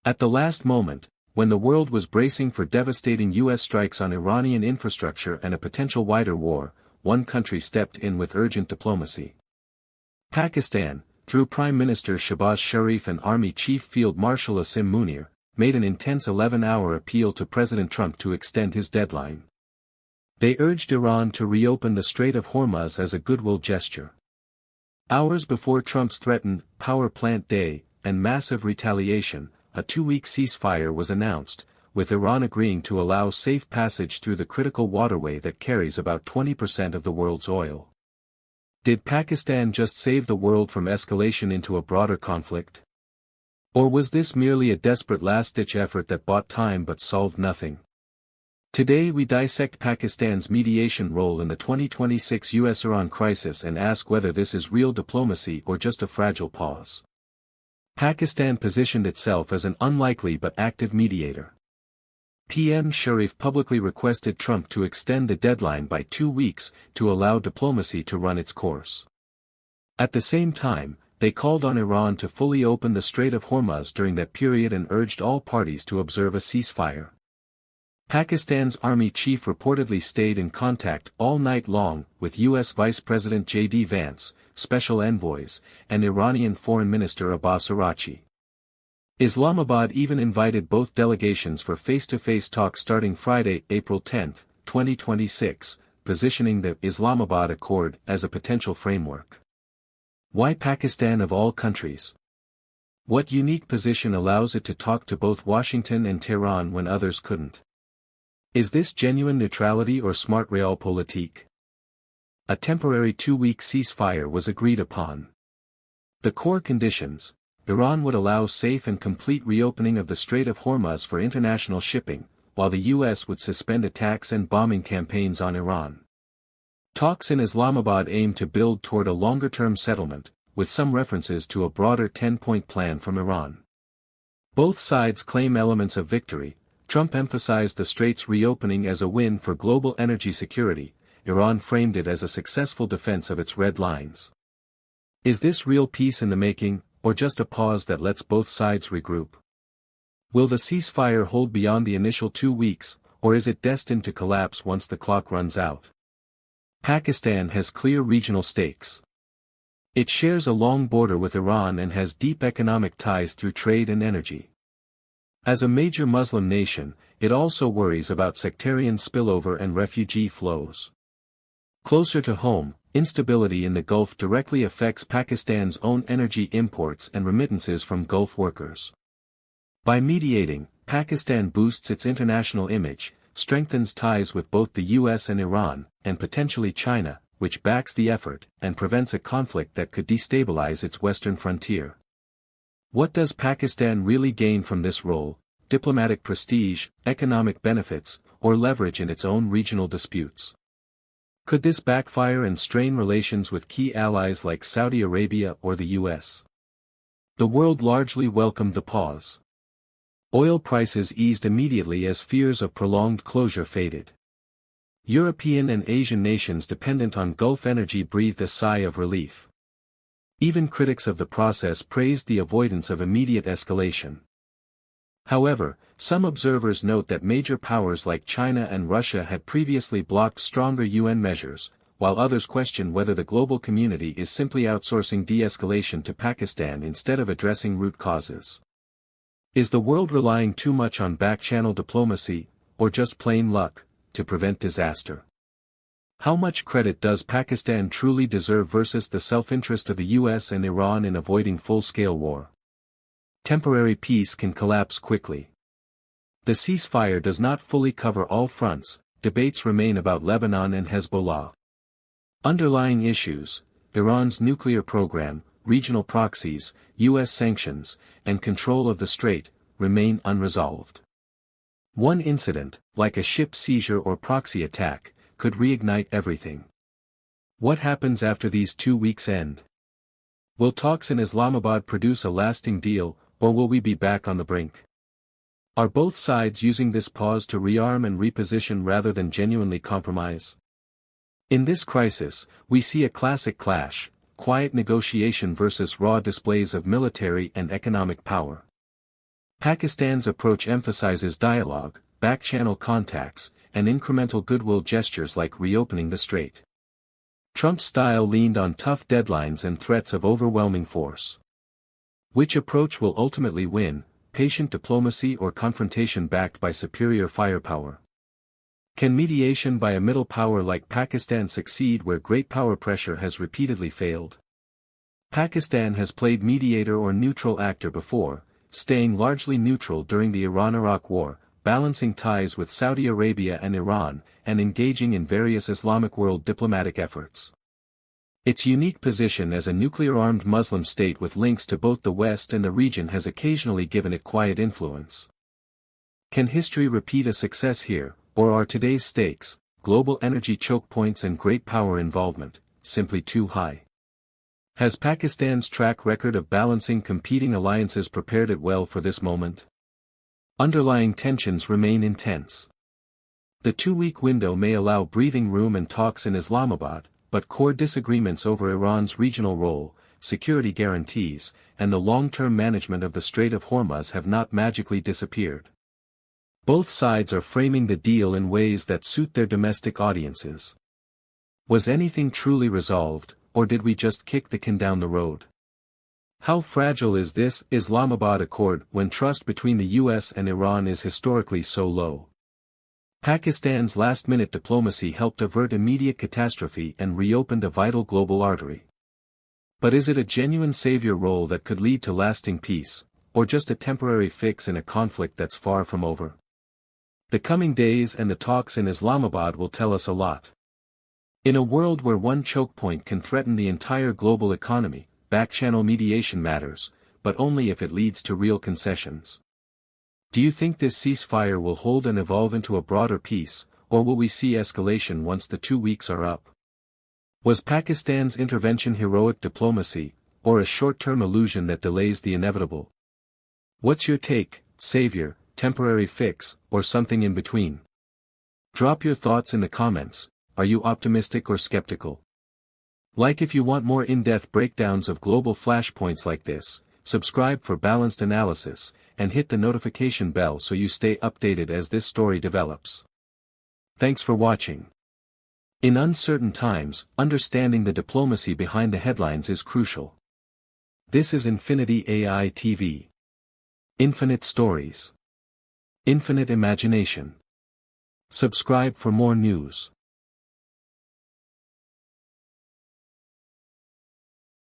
At the last moment, when the world was bracing for devastating U.S. strikes on Iranian infrastructure and a potential wider war, one country stepped in with urgent diplomacy. Pakistan, through Prime Minister Shehbaz Sharif and Army Chief Field Marshal Asim Munir, made an intense 11-hour appeal to President Trump to extend his deadline. They urged Iran to reopen the Strait of Hormuz as a goodwill gesture. Hours before Trump's threatened power plant day and massive retaliation, a 2-week ceasefire was announced, with Iran agreeing to allow safe passage through the critical waterway that carries about 20% of the world's oil. Did Pakistan just save the world from escalation into a broader conflict? Or was this merely a desperate last-ditch effort that bought time but solved nothing? Today we dissect Pakistan's mediation role in the 2026 US-Iran crisis and ask whether this is real diplomacy or just a fragile pause. Pakistan positioned itself as an unlikely but active mediator. PM Sharif publicly requested Trump to extend the deadline by 2 weeks to allow diplomacy to run its course. At the same time, they called on Iran to fully open the Strait of Hormuz during that period and urged all parties to observe a ceasefire. Pakistan's army chief reportedly stayed in contact all night long with U.S. Vice President J.D. Vance, special envoys, and Iranian Foreign Minister Abbas Araghchi. Islamabad even invited both delegations for face-to-face talks starting Friday, April 10, 2026, positioning the Islamabad Accord as a potential framework. Why Pakistan of all countries? What unique position allows it to talk to both Washington and Tehran when others couldn't? Is this genuine neutrality or smart realpolitik? A temporary 2-week ceasefire was agreed upon. The core conditions: Iran would allow safe and complete reopening of the Strait of Hormuz for international shipping, while the U.S. would suspend attacks and bombing campaigns on Iran. Talks in Islamabad aim to build toward a longer-term settlement, with some references to a broader 10-point plan from Iran. Both sides claim elements of victory. Trump emphasized the strait's reopening as a win for global energy security. Iran framed it as a successful defense of its red lines. Is this real peace in the making, or just a pause that lets both sides regroup? Will the ceasefire hold beyond the initial 2 weeks, or is it destined to collapse once the clock runs out? Pakistan has clear regional stakes. It shares a long border with Iran and has deep economic ties through trade and energy. As a major Muslim nation, it also worries about sectarian spillover and refugee flows. Closer to home, instability in the Gulf directly affects Pakistan's own energy imports and remittances from Gulf workers. By mediating, Pakistan boosts its international image, strengthens ties with both the US and Iran, and potentially China, which backs the effort, and prevents a conflict that could destabilize its western frontier. What does Pakistan really gain from this role? Diplomatic prestige, economic benefits, or leverage in its own regional disputes? Could this backfire and strain relations with key allies like Saudi Arabia or the US? The world largely welcomed the pause. Oil prices eased immediately as fears of prolonged closure faded. European and Asian nations dependent on Gulf energy breathed a sigh of relief. Even critics of the process praised the avoidance of immediate escalation. However, some observers note that major powers like China and Russia had previously blocked stronger UN measures, while others question whether the global community is simply outsourcing de-escalation to Pakistan instead of addressing root causes. Is the world relying too much on back-channel diplomacy, or just plain luck, to prevent disaster? How much credit does Pakistan truly deserve versus the self-interest of the US and Iran in avoiding full-scale war? Temporary peace can collapse quickly. The ceasefire does not fully cover all fronts. Debates remain about Lebanon and Hezbollah. Underlying issues: Iran's nuclear program, regional proxies, US sanctions, and control of the strait, remain unresolved. One incident, like a ship seizure or proxy attack, could reignite everything. What happens after these 2 weeks end? Will talks in Islamabad produce a lasting deal, or will we be back on the brink? Are both sides using this pause to rearm and reposition rather than genuinely compromise? In this crisis, we see a classic clash: quiet negotiation versus raw displays of military and economic power. Pakistan's approach emphasizes dialogue, back-channel contacts, and incremental goodwill gestures like reopening the strait. Trump's style leaned on tough deadlines and threats of overwhelming force. Which approach will ultimately win, patient diplomacy or confrontation backed by superior firepower? Can mediation by a middle power like Pakistan succeed where great power pressure has repeatedly failed? Pakistan has played mediator or neutral actor before, staying largely neutral during the Iran-Iraq War, balancing ties with Saudi Arabia and Iran, and engaging in various Islamic world diplomatic efforts. Its unique position as a nuclear-armed Muslim state with links to both the West and the region has occasionally given it quiet influence. Can history repeat a success here, or are today's stakes, global energy choke points and great power involvement, simply too high? Has Pakistan's track record of balancing competing alliances prepared it well for this moment? Underlying tensions remain intense. The 2-week window may allow breathing room and talks in Islamabad, but core disagreements over Iran's regional role, security guarantees, and the long-term management of the Strait of Hormuz have not magically disappeared. Both sides are framing the deal in ways that suit their domestic audiences. Was anything truly resolved, or did we just kick the can down the road? How fragile is this Islamabad accord when trust between the US and Iran is historically so low? Pakistan's last-minute diplomacy helped avert immediate catastrophe and reopened a vital global artery. But is it a genuine savior role that could lead to lasting peace, or just a temporary fix in a conflict that's far from over? The coming days and the talks in Islamabad will tell us a lot. In a world where one choke point can threaten the entire global economy, back-channel mediation matters, but only if it leads to real concessions. Do you think this ceasefire will hold and evolve into a broader peace, or will we see escalation once the 2 weeks are up? Was Pakistan's intervention heroic diplomacy, or a short-term illusion that delays the inevitable? What's your take, savior, temporary fix, or something in between? Drop your thoughts in the comments. Are you optimistic or skeptical? Like if you want more in-depth breakdowns of global flashpoints like this, subscribe for balanced analysis, and hit the notification bell so you stay updated as this story develops. Thanks for watching. In uncertain times, understanding the diplomacy behind the headlines is crucial. This is Infinity AI TV. Infinite stories. Infinite imagination. Subscribe for more news.